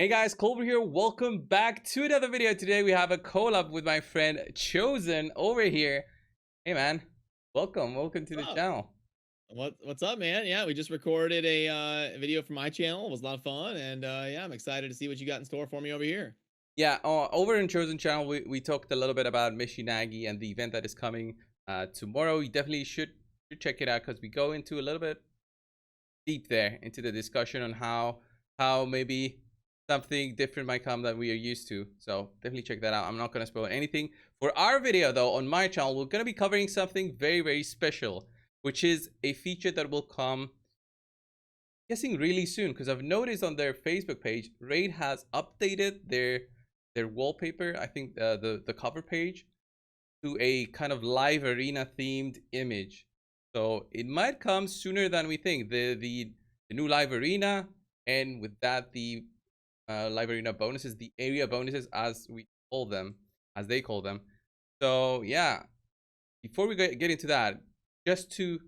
Hey guys, Coldbrew here. Welcome back to another video. Today we have a collab with my friend Chosen over here. Hey man, welcome to the What's up? channel. What's up, man? Yeah, we just recorded a video for my channel. It was a lot of fun, and yeah, I'm excited to see what you got in store for me over here. Yeah, over in Chosen channel we talked a little bit about Mishinagi and the event that is coming tomorrow. You definitely should check it out because we go into a little bit deep there into the discussion on how maybe something different might come that we are used to. So definitely check that out. I'm not going to spoil anything. For our video though, on my channel, we're going to be covering something very special, which is a feature that will come, guessing really soon, because I've noticed on their Facebook page, Raid has updated their wallpaper, I think the cover page, to a kind of live arena themed image. So it might come sooner than we think. The new live arena, and with that the live arena bonuses, the area bonuses as we call them, as they call them. So yeah, before we get into that, just to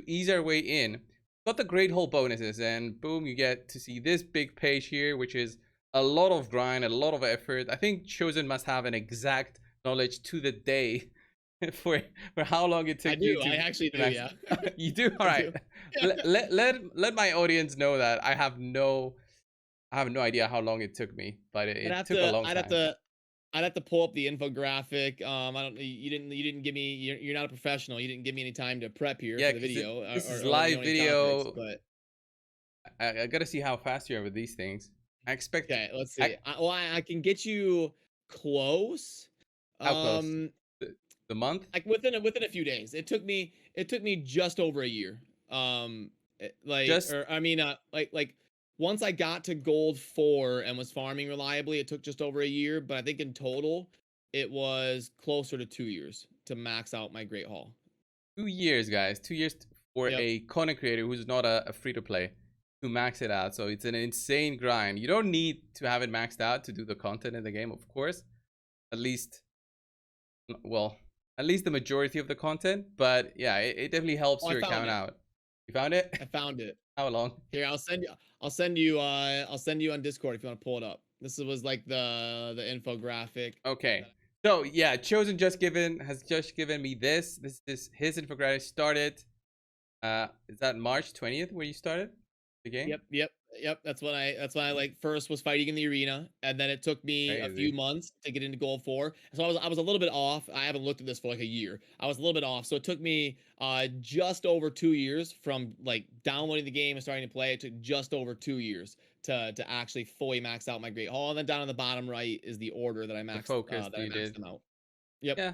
ease our way in, got the great hole bonuses, and boom, you get to see this big page here, which is a lot of grind, a lot of effort. I think Chosen must have an exact knowledge to the day for how long it I took you do. I actually to do. max. Yeah, You do? All I right. do. Yeah. Let my audience know that I have no idea how long it took me, but I'd it have took a to. long time. I'd have to pull up the infographic. I don't. You didn't give me. You're not a professional. You didn't give me any time to prep here Yeah, for the because video, this is or let me know live any topics. video. But I gotta see how fast you are with these things. I expect. okay, let's I see. I can get you close. How close? Um, The month? like within a few days. It took me just over a year. Like, Just or I mean, like once I got to gold 4 and was farming reliably, it took just over a year. But I think in total, it was closer to 2 years to max out my Great Hall. 2 years, guys. 2 years for Yep. a content creator who's not a free to play to max it out. So it's an insane grind. You don't need to have it maxed out to do the content in the game, of course. At least, well, at least the majority of the content. But yeah, it definitely helps Oh, I your found account it. out. You found it? I found it. How long? Here, I'll send you. I'll send you. I'll send you on Discord if you want to pull it up. This was like the infographic. Okay. So yeah, Chosen has just given me this. This is his infographic started. Is that March 20th where you started the game? Yep. That's when I like first was fighting in the arena, and then it took me a few Crazy. months to get into gold 4. So I was a little bit off. I haven't looked at this for like a year. I was a little bit off. So it took me just over 2 years from like downloading the game and starting to play. It took just over 2 years to actually fully max out my Great Hall. And then down on the bottom right is the order that I The maxed focus that you did. them out. Yep. Yeah,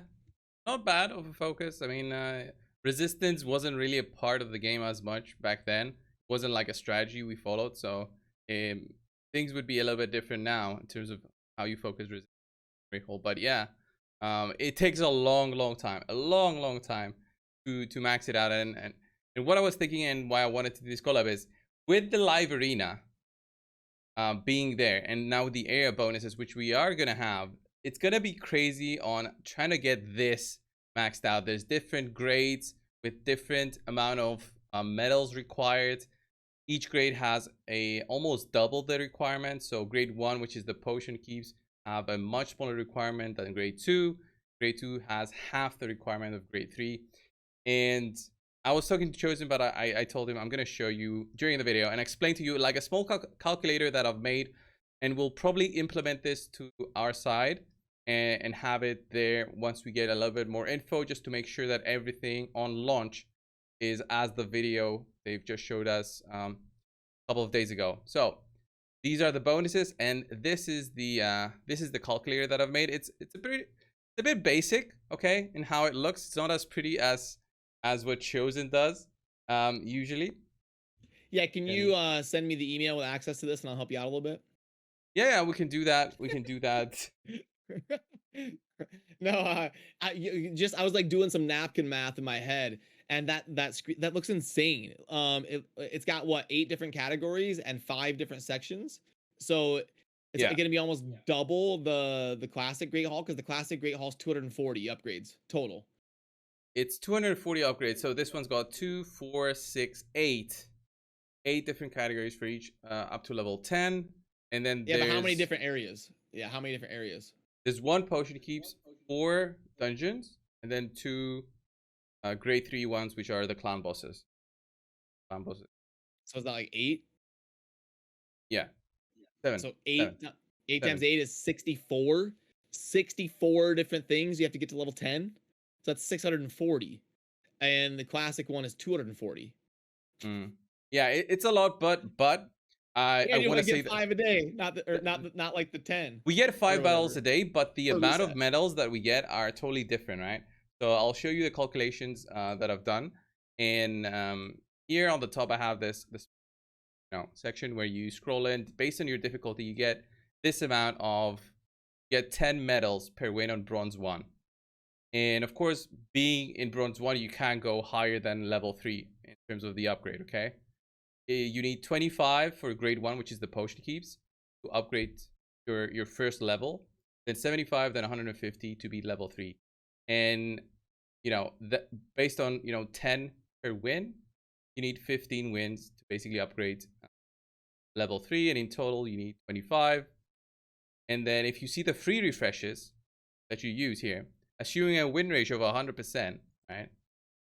not bad of a focus. I mean, resistance wasn't really a part of the game as much back then. It wasn't like a strategy we followed. So um, things would be a little bit different now in terms of how you focus resistance. But yeah, it takes a long time, long time to max it out. And what I was thinking and why I wanted to do this collab is with the live arena being there, and now the area bonuses, which we are gonna have, it's gonna be crazy on trying to get this maxed out. There's different grades with different amount of medals required. Each grade has a almost double the requirement. So grade 1, which is the potion keeps, have a much smaller requirement than grade 2. Grade 2 has half the requirement of grade 3. And I was talking to Chosen, but I told him I'm going to show you during the video and explain to you like a small calculator that I've made, and we'll probably implement this to our side and have it there once we get a little bit more info, just to make sure that everything on launch is as the video they've just showed us a couple of days ago. So these are the bonuses, and this is the calculator that I've made. It's a bit basic, okay, in how it looks. It's not as pretty as what Chosen does usually. Yeah. Can And you send me the email with access to this, and I'll help you out a little bit? yeah, we can do that. We can do that. No, I was like doing some napkin math in my head, and that looks insane. It's got what, 8 different categories and 5 different sections, so it's Yeah, going to be almost double the classic Great Hall, because the classic Great Hall's 240 upgrades total. it's 240 upgrades. So this one's got 2, 4, 6, 8 different categories for each, up to level 10. and then Yeah, but how many different areas? Yeah, how many different areas? there's one potion keeps, 4 dungeons, and then two grade 3 ones, which are the clown bosses. Clown bosses. So it's not like 8? Yeah, seven, So seven, 8 7. times 8 is 64. 64 different things you have to get to level 10. So that's 640. And the classic one is 240. Mm. Yeah, it's a lot, but I And you want to only say get that 5 a day, not the, or th- not like the 10 we get or 5 battles a whatever day, but the per amount of reset. medals that we get are totally different, right? So I'll show you the calculations that I've done. And here on the top, I have this section where you scroll in. Based on your difficulty, you get this amount of, you get 10 medals per win on bronze 1. And of course, being in bronze 1, you can't go higher than level 3 in terms of the upgrade, okay? You need 25 for grade 1, which is the potion keeps, to upgrade your first level. Then 75, then 150 to be level 3. And that based on 10 per win, you need 15 wins to basically upgrade level 3, and in total you need 25. And then if you see the free refreshes that you use here, assuming a win ratio of 100%, right?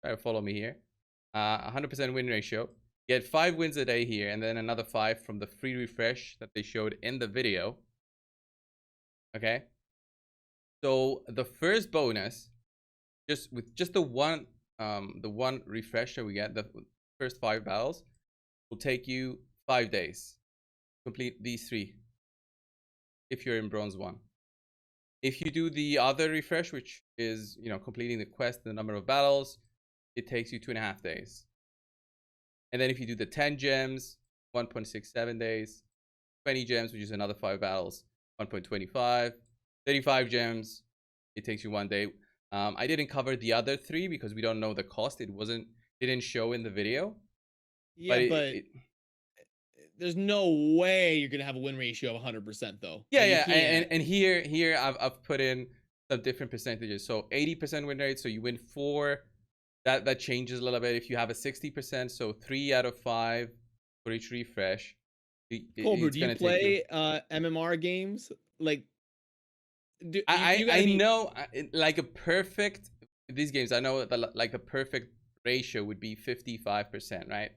Try to follow me here. 100% win ratio. You get 5 wins a day here, and then another 5 from the free refresh that they showed in the video. Okay. So the first bonus, just the one refresh that we get, the first 5 battles, will take you 5 days to complete these 3 if you're in bronze 1. If you do the other refresh, which is completing the quest, the number of battles, it takes you 2.5 days. And then if you do the 10 gems, 1.67 days. 20 gems, which is another 5 battles, 1.25. 35 gems, it takes you 1 day. I didn't cover the other 3 because we don't know the cost. Didn't show in the video. Yeah, But but there's no way you're gonna have a win ratio of 100% though. yeah, Like you yeah, can't. and here I've put in some different percentages. So 80% win rate, so you win 4. That changes a little bit. If you have a 60%, so 3 out of 5 for each refresh, Coldbrew, it's do you gonna take you. play MMR games? Like, you I gotta be. know like a perfect, these games, I know that like a perfect ratio would be 55%, right?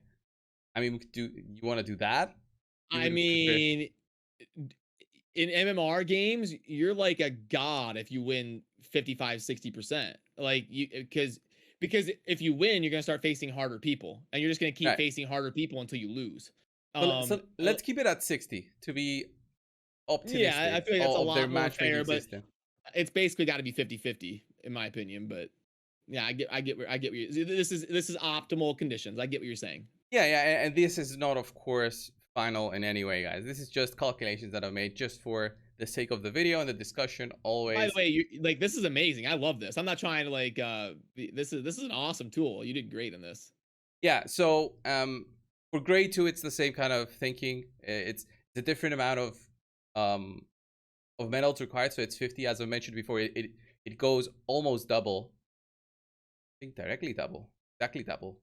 I mean, we could do, you want to do that? You I would prefer. mean, in MMR games, you're like a god if you win 55, 60%. Like you because if you win, you're gonna start facing harder people, and you're just gonna keep Right. facing harder people until you lose. So let's keep it at 60 to be Yeah, I optimistic feel like that's a of their lot more matchmaking fair, but system. it's basically got to be 50-50 in my opinion. But yeah, I get what you, this is optimal conditions. I get what you're saying. Yeah, yeah, and this is not, of course, final in any way, guys. This is just calculations that I made just for the sake of the video and the discussion. By the Always. way, you like this is amazing. I love this. I'm not trying to like this is an awesome tool. You did great in this. Yeah. So for grade 2, it's the same kind of thinking. It's a different amount of medals required. So it's 50, as I mentioned before. It goes almost double. I think directly double, exactly double.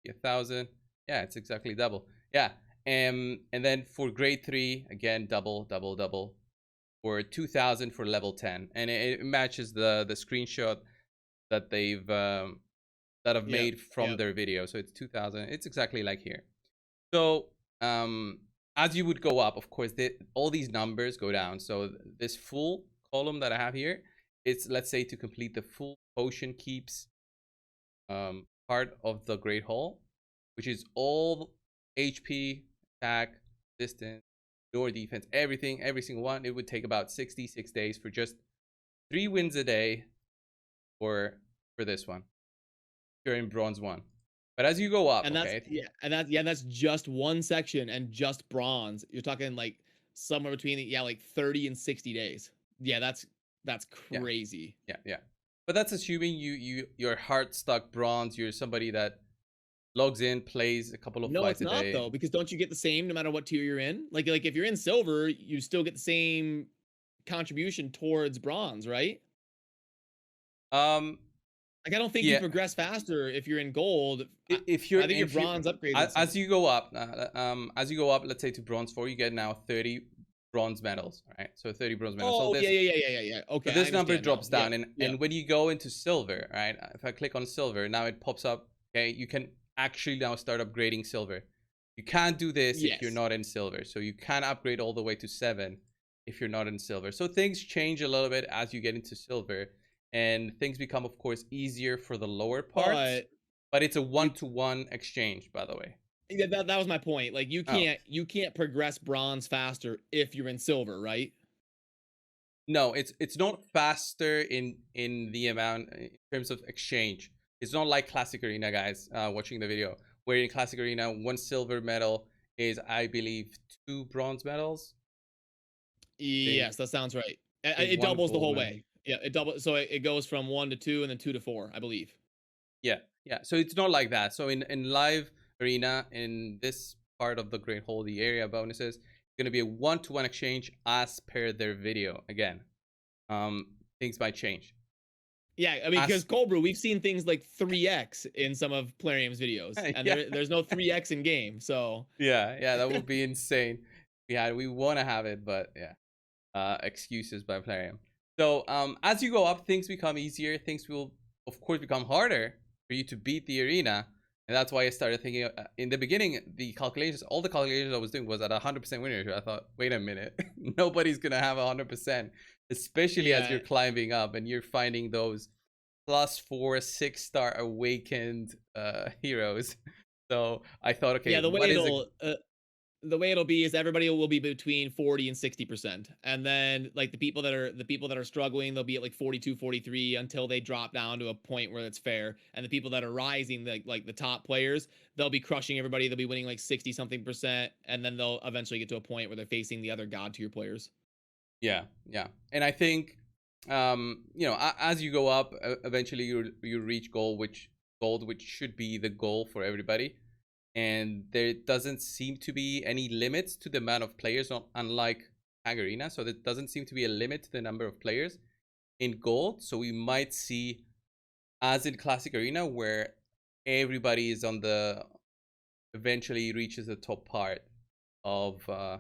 1,000. Yeah, it's exactly double. Yeah. And then for grade 3, again, double, double, double. For 2,000 for level 10, and it matches the screenshot that I've Yep. made from Yep. their video. So it's 2,000. It's exactly like here. So as you would go up, of course, all these numbers go down. So this full column that I have here, it's, let's say, to complete the full potion keeps part of the Great Hall, which is all HP, attack, distance, door defense, everything, every single one. It would take about 66 days for just 3 wins a day for this one. You're in bronze 1. But as you go up, And that's okay, that's just one section and just bronze. You're talking like somewhere between like 30 and 60 days. Yeah, that's yeah, crazy. yeah, yeah. But that's assuming you're hard stuck bronze. You're somebody that logs in, plays a couple of No, fights it's a not day. though, because don't you get the same no matter what tier you're in? Like if you're in silver, you still get the same contribution towards bronze, right? Um, Like, I don't think you Yeah, progress faster if you're in gold. if I you're think your if you bronze upgrades as instant. you go up, as you go up, let's say to bronze 4, you get now 30 bronze medals. All right, so 30 bronze medals. Oh, yeah, yeah, yeah, yeah, yeah, yeah. Okay, So I this number understand now. drops Yeah, down, and yeah. when you go into silver, right? If I click on silver, now it pops up. Okay, you can actually now start upgrading silver. You can't do this if you're Yes. not in silver, so you can upgrade all the way to 7 if you're not in silver. So things change a little bit as you get into silver, and things become, of course, easier for the lower parts. But But it's a you one-to-one exchange, by the way. yeah, that was my point. Like, Oh, you can't progress bronze faster if you're in silver, right? no, it's not faster in the amount in terms of exchange. It's not like Classic Arena, guys, watching the video, where in Classic Arena, 1 silver medal is, I believe, 2 bronze medals. I think Yes, that sounds right. is It one doubles the gold whole medal. way. Yeah, it doubles. So it goes from 1 to 2 and then 2 to 4, I believe. Yeah, yeah. So it's not like that. So in live arena, in this part of the Great Hall, the area bonuses, it's gonna be a one-to-one exchange as per their video. Again, things might change. Yeah, I mean, because As cold brew, we've seen things like 3x in some of Plarium's videos, and yeah, there's no 3x in game. So yeah, yeah. That would be insane. Yeah, we want to have it, but yeah, excuses by Plarium. So as you go up, things become easier. Things will, of course, become harder for you to beat the arena. And that's why I started thinking in the beginning, all the calculations I was doing was at 100% win ratio. I thought, wait a minute, nobody's going to have 100%, especially as you're yeah, climbing up and you're finding those +4, 6-star awakened heroes. So I thought, okay, yeah. what is a The way it'll be is everybody will be between 40 and 60%, and then like the people that are struggling, they'll be at like 42, 43 until they drop down to a point where it's fair. And the people that are rising, like the top players, they'll be crushing everybody. They'll be winning like 60 something percent, and then they'll eventually get to a point where they're facing the other god tier players. Yeah, yeah. And I think as you go up, eventually you reach gold, which should be the goal for everybody. And there doesn't seem to be any limits to the amount of players, unlike Tag Arena. So there doesn't seem to be a limit to the number of players in gold. So we might see, as in Classic Arena, where everybody is on the eventually reaches the top part of uh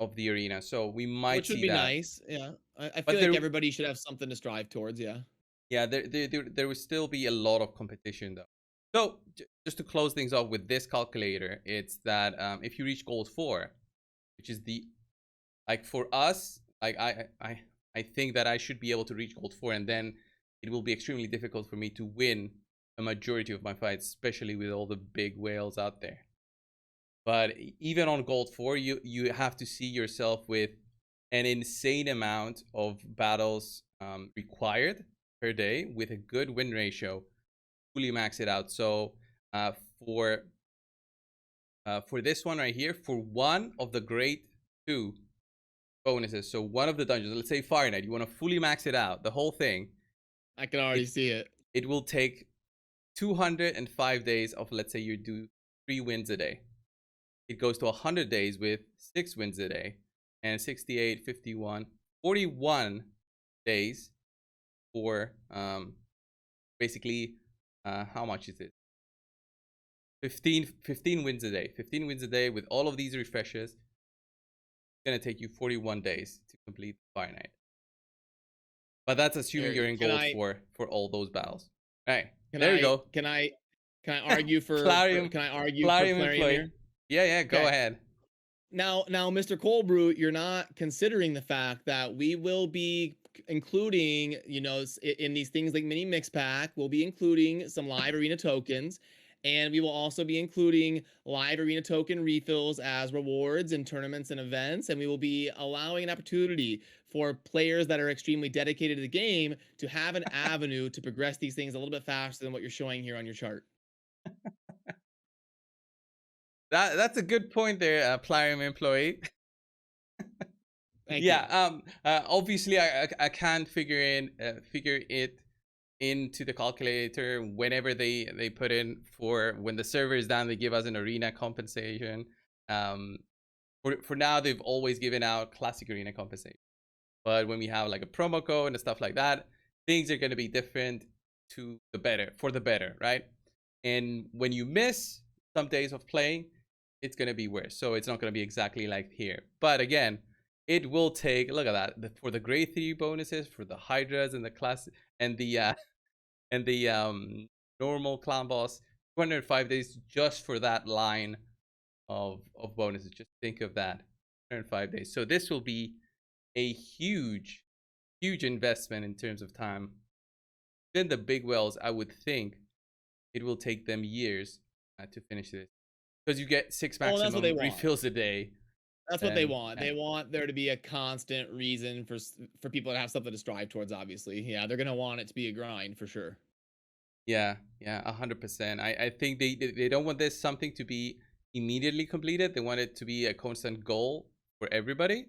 of the arena. So we might Which would see be that. nice. Yeah, I feel But like everybody should have something to strive towards. Yeah. yeah, there will still be a lot of competition though. So just to close things off with this calculator, it's that if you reach gold 4, which is the, like, for us, like I think that I should be able to reach gold 4, and then it will be extremely difficult for me to win a majority of my fights, especially with all the big whales out there. But even on gold 4, you have to see yourself with an insane amount of battles required per day with a good win ratio, fully max it out. So uh, for for this one right here, for one of the great 2 bonuses, so one of the dungeons, let's say Fire Night, you want to fully max it out, the whole thing. I can It already see it. it will take 205 days of, let's say you do 3 wins a day. It goes to 100 days with 6 wins a day, and 68, 51, 41 days for basically how much is it? 15 wins a day. 15 wins a day with all of these refreshes. It's gonna take you 41 days to complete Fire Night. But that's assuming There, you're in can gold I for all those battles. All right, can there we I go. can I can I argue Plarium, can I argue for Plarium Plarium employee. here? Yeah, yeah, go Okay. ahead. Now, Mr. Coldbrew, you're not considering the fact that we will be including, in these things like mini mix pack, we'll be including some live arena tokens, and we will also be including live arena token refills as rewards in tournaments and events, and we will be allowing an opportunity for players that are extremely dedicated to the game to have an avenue to progress these things a little bit faster than what you're showing here on your chart. That's a good point there, Plarium employee. Thank Yeah, you. obviously I can't figure it into the calculator whenever they put in, for when the server is down, they give us an arena compensation. um for now, they've always given out classic arena compensation, but when we have like a promo code and stuff like that, things are going to be different to the better, for the better, right? And when you miss some days of playing, it's going to be worse. So it's not going to be exactly like here. But again, it will take, look at that, for the grade 3 bonuses, for the hydras and the class and the normal clan boss, 205 days just for that line of bonuses. Just think of that, 205 days. So this will be a huge investment in terms of time. Then the big wells, I would think it will take them years to finish this, because you get 6 Oh, that's what they maximum want. refills a day. That's what they And want. They want there to be a constant reason for people to have something to strive towards. Obviously, yeah, they're gonna want it to be a grind for sure. yeah, 100%. I think they don't want this something to be immediately completed. They want it to be a constant goal for everybody,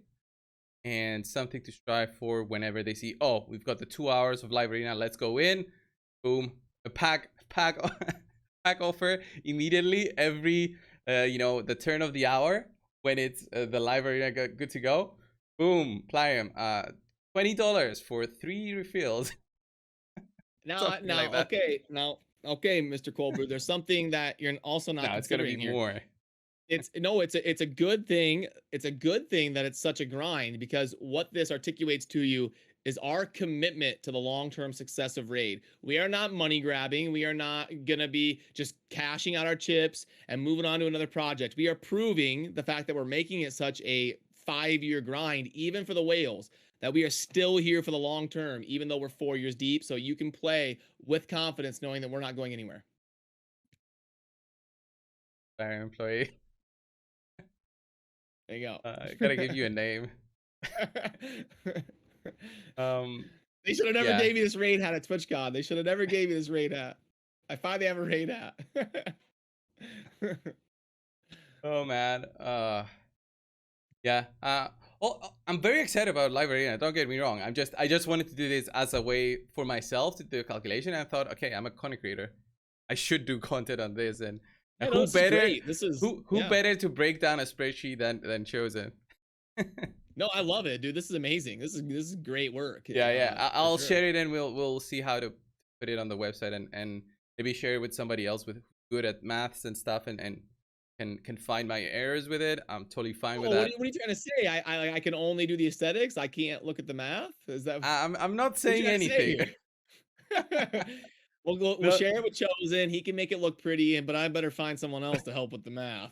and something to strive for whenever they see, oh, we've got the 2 hours of live arena, let's go in, boom, a pack pack offer immediately every the turn of the hour, when it's the live arena good to go, boom, Pliam, $20 for 3 refills. Something like that. Okay, Mr. Coldbrew. There's something that you're also not No, it's gonna be considering here. more. It's a good thing. It's a good thing that it's such a grind, because what this articulates to you is our commitment to the long-term success of Raid. We are not money grabbing. We are not gonna be just cashing out our chips and moving on to another project. We are proving the fact that we're making it such a 5-year grind, even for the whales, that we are still here for the long term, even though we're 4 years deep. So you can play with confidence, knowing that we're not going anywhere. Fire employee. There you go. Gotta give you a name. They should have never yeah. gave me this raid hat at TwitchCon. They should have never gave me this raid hat. I finally have a raid hat. Oh man. Yeah. I'm very excited about live arena. Don't get me wrong. I just wanted to do this as a way for myself to do a calculation. And I thought, okay, I'm a content creator, I should do content on this. And Yeah, who no, better? This is who yeah. better to break down a spreadsheet than Chosen? No, I love it, dude. This is amazing. This is great work. Yeah. I'll sure. share it, and we'll see how to put it on the website, and maybe share it with somebody else with good at maths and stuff, and can find my errors with it. I'm totally fine with that. What are you trying to say? I can only do the aesthetics. I can't look at the math. Is that? I'm not saying anything. We'll share it with Chosen. He can make it look pretty, but I better find someone else to help with the math.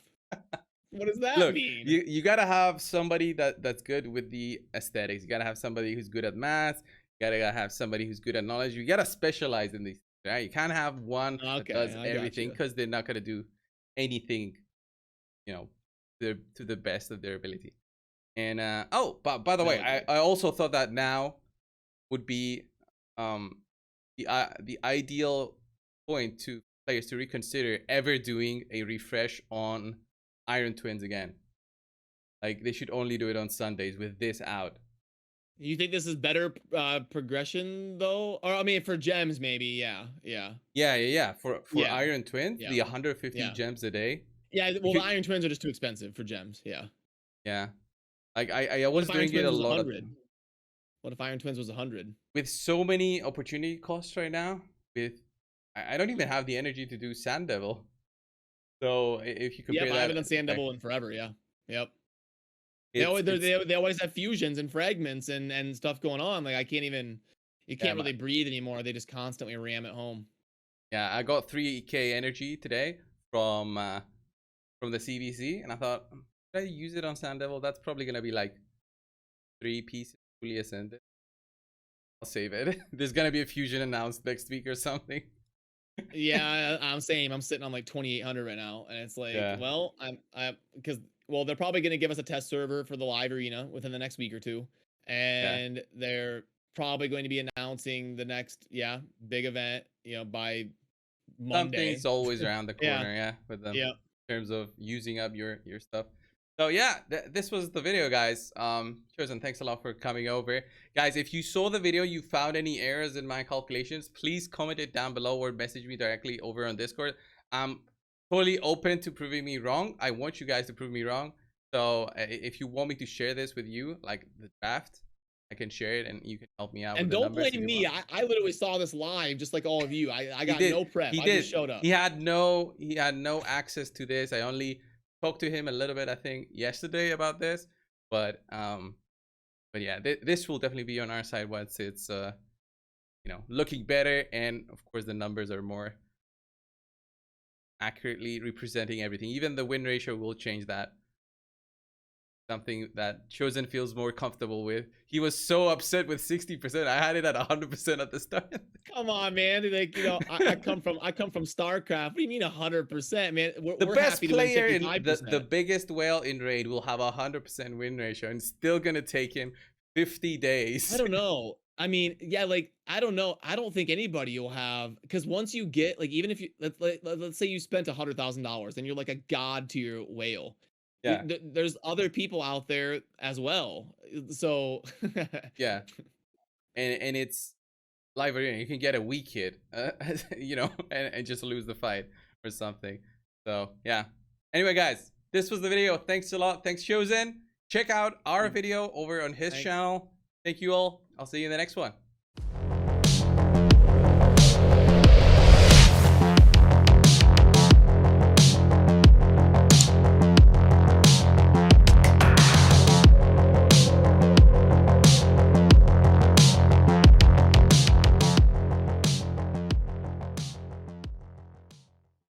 What does that mean? You gotta have somebody that's good with the aesthetics. You gotta have somebody who's good at math. You gotta have somebody who's good at knowledge. You gotta specialize in these, right? You can't have one that does everything, because they're not gonna do anything, to the best of their ability. And by the way, I also thought that now would be the ideal point to players to reconsider ever doing a refresh on Iron Twins again. Like, they should only do it on Sundays with this out. You think this is better progression though? Or I mean, for gems maybe, yeah. For Iron Twins, the 150 gems a day. Yeah, well, the Iron Twins are just too expensive for gems. Yeah. Like I was doing it a lot. What if Iron Twins was 100? With so many opportunity costs right now, I don't even have the energy to do Sand Devil. So if you compare that, I haven't done Sand Devil in forever. Yep. They always have fusions and fragments and stuff going on. Like you can't really breathe anymore. They just constantly ram it home. Yeah, I got 3k energy today from the CVC, and I thought, should I use it on Sand Devil? That's probably gonna be like 3 pieces fully ascended. I'll save it. There's gonna be a fusion announced next week or something. Yeah, I'm sitting on like 2,800 right now, and it's like, well, because they're probably gonna give us a test server for the live arena within the next week or two, and they're probably going to be announcing the next big event, by Monday. Something's always around the corner, with them. In terms of using up your stuff. So this was the video, guys. Chosen, thanks a lot for coming over. Guys, if you saw the video, you found any errors in my calculations, please comment it down below or message me directly over on Discord. I'm totally open to proving me wrong. I want you guys to prove me wrong. So if you want me to share this with you, like the draft, I can share it and you can help me out with And the don't numbers if blame you me. want. I literally saw this live just like all of you. I He got no did. prep. He I just did. showed up. He had no access to this. I only talked to him a little bit, I think, yesterday about this. But yeah, this will definitely be on our side once it's looking better, and of course the numbers are more accurately representing everything. Even the win ratio will change that. Something that Chosen feels more comfortable with. He was so upset with 60%. I had it at 100% at the start. Come on, man. Like, I come from StarCraft. What do you mean 100%, man? The We're best happy to win player in the 55%. biggest whale in raid will have a 100% win ratio, and still gonna take him 50 days. I don't know. I mean, yeah, like I don't know. I don't think anybody will have, because once you get like, even if you let's say you spent $100,000 and you're like a god to your whale, Yeah, there's other people out there as well. So yeah, and it's live arena. You can get a weak hit, and just lose the fight or something. So yeah. Anyway, guys, this was the video. Thanks a lot. Thanks, Chosen. Check out our video over on his Thanks. channel. Thank you all. I'll see you in the next one.